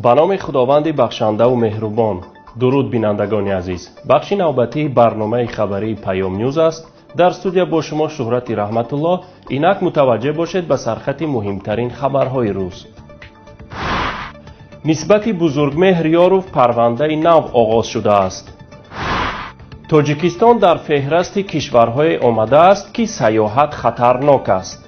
به نام خداوند بخشنده و مهربان. درود بینندگان عزیز. بخش نوبتی برنامه خبری پیام نیوز است. در استودیو با شما شهرت رحمت الله. اینک متوجه باشید به سرخط مهمترین خبرهای روز. نسبت بزرگمهر یاروف پرونده نو آغاز شده است. تاجیکستان در فهرست کشورهای آمده است که سیاحت خطرناک است.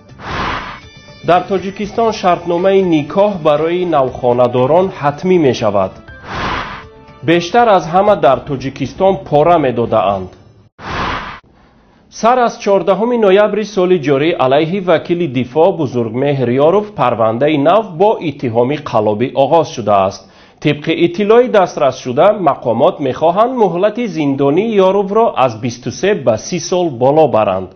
در تاجیکستان شرطنامه نکاح برای نوخانه‌داران حتمی می شود. بیشتر از همه در تاجیکستان پاره می دادند. سر از 14 نوامبر سال جاری علیه وکیل دفاع بزرگمهر یاروف پرونده نو با اتهام قلابی آغاز شده است. طبق اطلاع دسترس شده مقامات می‌خواهند مهلت زندانی یاروف را از 23 به 30 سال بالا برند.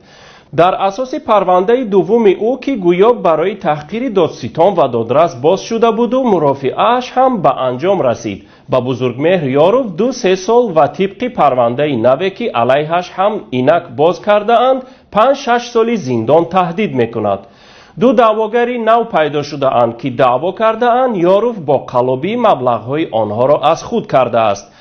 در اساس پرونده دوم او که گویا برای تحقیر دادستان و دادرس باز شده بود و مرافعه‌اش هم به انجام رسید، به بزرگمهر یاروف 2-3 سال و طبق پرونده نوی که علیهش هم اینک باز کرده اند 5-6 سال زندان تهدید میکند. دو دعواگری نو پیدا شده اند که دعوا کرده اند یاروف با قلابی مبلغ‌های آنها را از خود کرده است.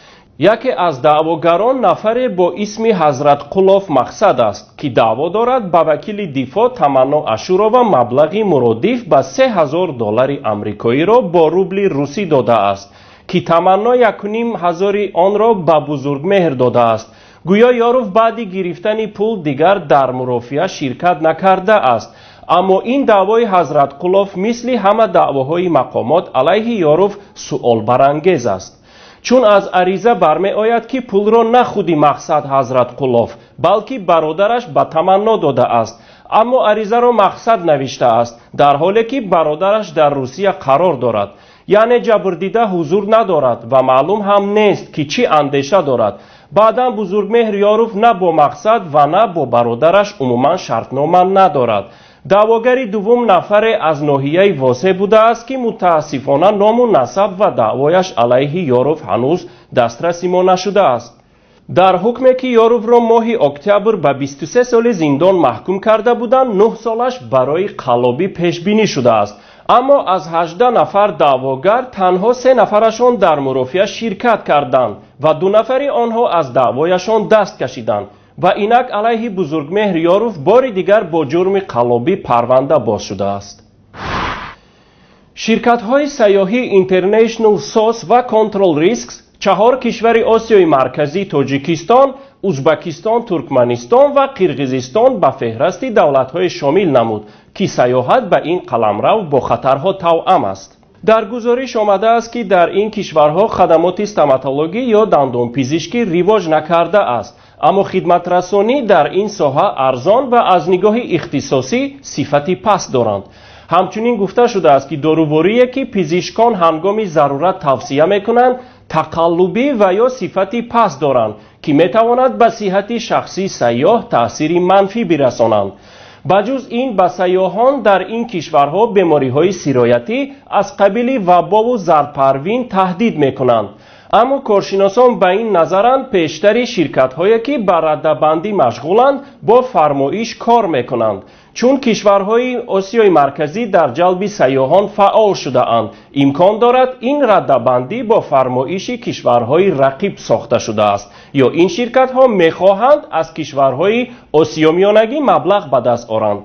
یکی از دعواگران نفر با اسم حضرت قلاف مقصد است که دعوا دارد به وکیل دفاع تمنا اشورا و مبلغی مرادف به $3000 امریکایی را با روبل روسی داده است که تمنا 1,500 آن را به بزرگمهر داده است. گویا یاروف بعد گرفتن پول دیگر در مرافعه شرکت نکرده است. اما این دعوای حضرت قلاف مثل همه دعواهای مقامات علیه یاروف سؤال برانگیز است. چون از عریضه برمی آید که پول را نه خودی مقصد حضرت قلاف بلکه برادرش به تمنا داده است، اما عریضه را مقصد نوشته است در حالی که برادرش در روسیه قرار دارد، یعنی جبردیده حضور ندارد و معلوم هم نیست که چی اندیشه دارد. بعدا بزرگمهر یاروف نه با مقصد و نه با برادرش عموما شرطنامه ندارد. دعواگر دوم نفر از ناحیه واسه بوده است که متاسفانه نام و نسب و دعوایش علیه یاروف هنوز دسترسی ما نشده است. در حکمی که یاروف را ماه اکتبر به 23 سال زندان محکوم کرده بودند 9 سالش برای قلابی پیش بینی شده است، اما از 18 نفر دعواگر تنها 3 نفرشان در مرافعه شرکت کردند و 2 نفر آنها از دعوایشان دست کشیدند و اینک علیه بزرگمهر یاروف بار دیگر با جرم قلابی پرونده باز شده است. شرکت های سیاحی اینترنشنال ساس و کنترل ریسکس 4 کشور آسیای مرکزی تاجیکستان، ازبکستان، ترکمنستان و قرقیزستان به فهرست دولت های شامل نمود که سیاحت به این قلمرو با خطرها توأم است. در گزارش آمده است که در این کشورها خدمات استوماتولوژی یا دندانپزشکی رواج نکرده است، اما خدمت رسانی در این ساحه ارزان و از نگاه اختصاصی صفتی پست دارند. همچنین گفته شده است که داروواری که پزشکان هنگام ضرورت توصیه میکنند تقلبی و یا صفتی پست دارند که میتواند به صحت شخصی سیاح تأثیر منفی برسانند. بجز این به سیاحان در این کشورها بیماری‌های سرایتی از قبیل وبا و زرپروین تهدید میکنند. اما کارشناسان به این نظرند پیشتری شرکت‌هایی که بر رده‌بندی مشغولند با فرمایش کار میکنند، چون کشورهای آسیای مرکزی در جلب سیاحان فعال شده اند. امکان دارد این رده‌بندی با فرمایش کشورهای رقیب ساخته شده است یا این شرکت‌ها میخواهند از کشورهای آسیا میانگی مبلغ به دست آورند.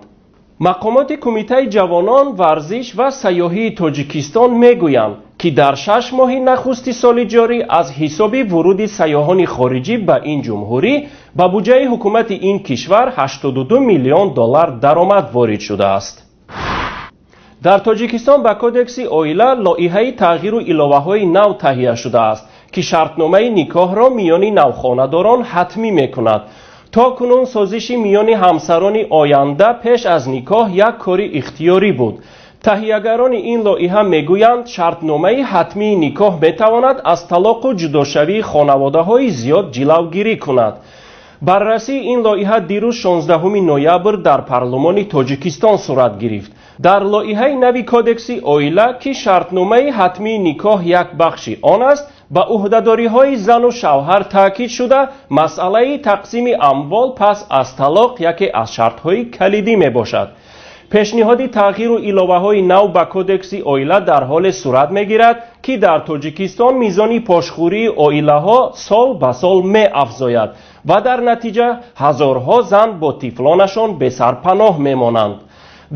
مقامات کمیته جوانان ورزش و سیاحی تاجیکستان میگویند که در 6 ماه نخست سال جاری از حساب ورود سیاحان خارجی به این جمهوری به بودجه حکومت این کشور $82 میلیون درآمد وارد شده است. در تاجیکستان به کودکس عائله لایحه تغییر و علاوه‌های نو تهیه شده است که شرطنامه نکاح را میان نوخانه‌داران حتمی میکند. تا کنون سازش میان همسران آینده پیش از نکاح یک کار اختیاری بود. تهیه‌گران این لایحه میگویند شرطنامه حتمی نکاح میتواند از طلاق و جداشوی خانواده‌های زیاد جلوگیری کند. بررسی این لایحه دیروز 16 نوامبر در پارلمان تاجیکستان صورت گرفت. در لایحه نوی کودکس عائله که شرطنامه حتمی نکاح یک بخشی آن است، به عهده‌داری‌های زن و شوهر تاکید شده مسئله تقسیم اموال پس از طلاق یکی از شرط‌های کلیدی میباشد. пешниҳоди тағйиру иловаҳои нав ба кодекси оила дар ҳоле сурат мегирад ки дар Тоҷикистон мизони пошхӯрии оилаҳо сол ба сол меафзояд ва дар натиҷа ҳазорҳо зан бо тифлонашон бесарпаноҳ мемонанд.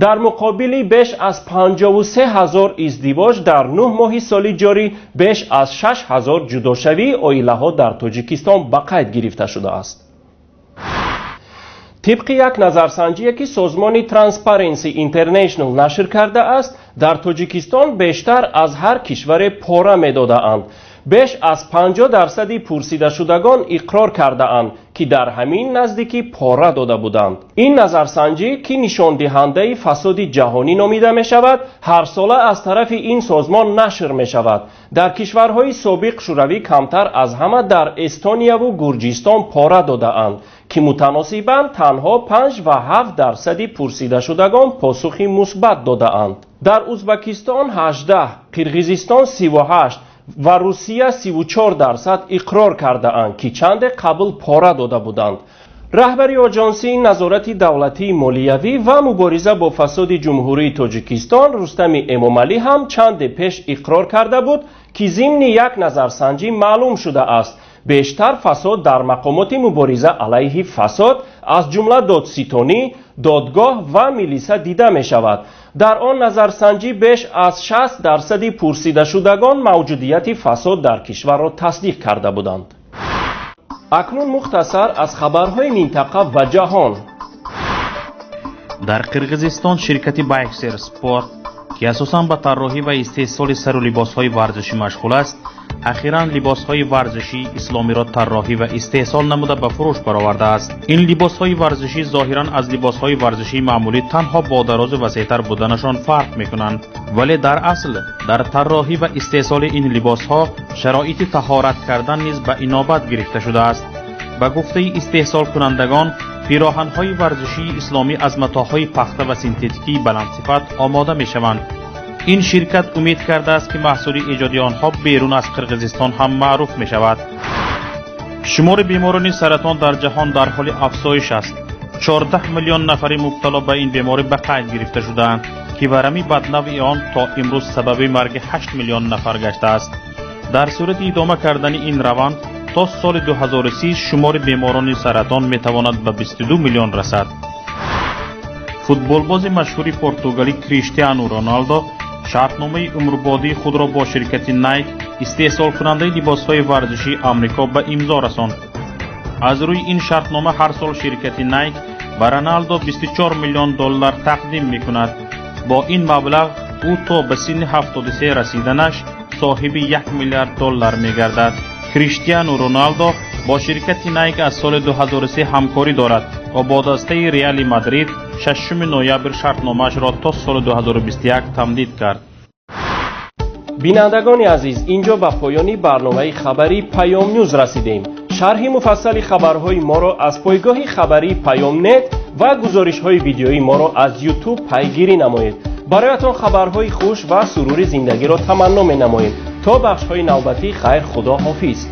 дар муқобили беш аз 53,000 издивоҷ дар 9 моҳи соли ҷорӣ беш аз 6,000 ҷудошавии оилаҳо дар Тоҷикистон ба қайд гирифта шудааст. طبق یک نظرسنجی که سازمان ترانسپرنسی اینترنشنال نشر کرده است، در تاجیکستان بیشتر از هر کشور پاره می‌داده اند. بیش از 50% پرسیده شدگان اقرار کرده اند که در همین نزدیکی پاره داده بودند. این نظرسنجی که نشان دهنده فساد جهانی نامیده می شود، هر ساله از طرف این سازمان نشر می شود. در کشورهای سابق شوروی کمتر از همه در استونیا و گرجستان پاره داده اند که متناسباً تنها 5 و 7% پرسیده شدگان پاسخی مثبت داده اند. در ازبکستان 18، قرقیزستان 38 و روسیه 34% اقرار کرده اند که چند قبل پاره داده بودند. رهبر آژانسی نظارت دولتی مالیوی و مبارزه با فساد جمهوری تاجیکستان رستم امامعلی هم چند پیش اقرار کرده بود که ضمن یک نظرسنجی معلوم شده است بیشتر فساد در مقامات مبارزه علیه فساد از جمله دادستانی، دادگاه و میلیسا دیده می شود. در آن نظرسنجی بیش از 60% پرسیده شدگان موجودیت فساد در کشور را تصدیق کرده بودند. اکنون مختصر از خبرهای منطقه و جهان. در قرقیزستان شرکت بایکسر سپورت که اساساً به طراحی و استحصال سر و لباسهای ورزشی مشغول است، اخیراً لباسهای ورزشی اسلامی را طراحی و استحصال نموده به فروش برآورده است. این لباسهای ورزشی ظاهراً از لباسهای ورزشی معمولی تنها با دراز و وسیع‌تر بودنشان فرق می‌کنند، ولی در اصل در طراحی و استحصال این لباسها شرایط طهارت کردن نیز به اینابت گرفته شده است. به گفته استحصال کنندگان، پیراهن‌های ورزشی اسلامی از متاح‌های پخته و سنتتیکی بلندصفت آماده می‌شوند. این شرکت امید کرده است که محصول ایجادی آنها بیرون از قرقیزستان هم معروف می شود. شمار بیماران سرطان در جهان در حال افزایش است. 14 میلیون نفر مبتلا به این بیماری به قید گرفته شدند که ورمی بدنوع آن تا امروز سبب مرگ 8 میلیون نفر گشته است. در صورت ادامه کردن این روند تا سال 2030 شمار بیماران سرطان می تواند به 22 میلیون رسد. فوتبالباز مشهور پرتغالی کریستیانو رونالدو شرطنامه عمربادی خود را با شرکت نایک استحصال کننده لباسهای ورزشی آمریکا به امضا رساند. از روی این شرطنامه هر سال شرکت نایک به رونالدو 24 میلیون دلار تقدیم میکند. با این مبلغ او تا به سن 73 رسیدنش صاحب 1 میلیارد دلار میگردد. کریستیانو رونالدو با شرکت نایک از سال 2003 همکاری دارد و با دسته ریال مادرید 6 نوامبر شرطنامه‌اش را تا سال 2021 تمدید کرد. بینندگان عزیز، اینجا به پایان برنامه خبری پیام نیوز رسیدیم. شرح مفصل خبرهای ما را از پایگاه خبری پیام نت و گزارش‌های ویدیویی ما را از یوتیوب پیگیری نمایید. برایتان خبرهای خوش و سرور زندگی را تمنا می‌نماییم. تا بخش‌های نوبتی، خیر، خدا حافظ.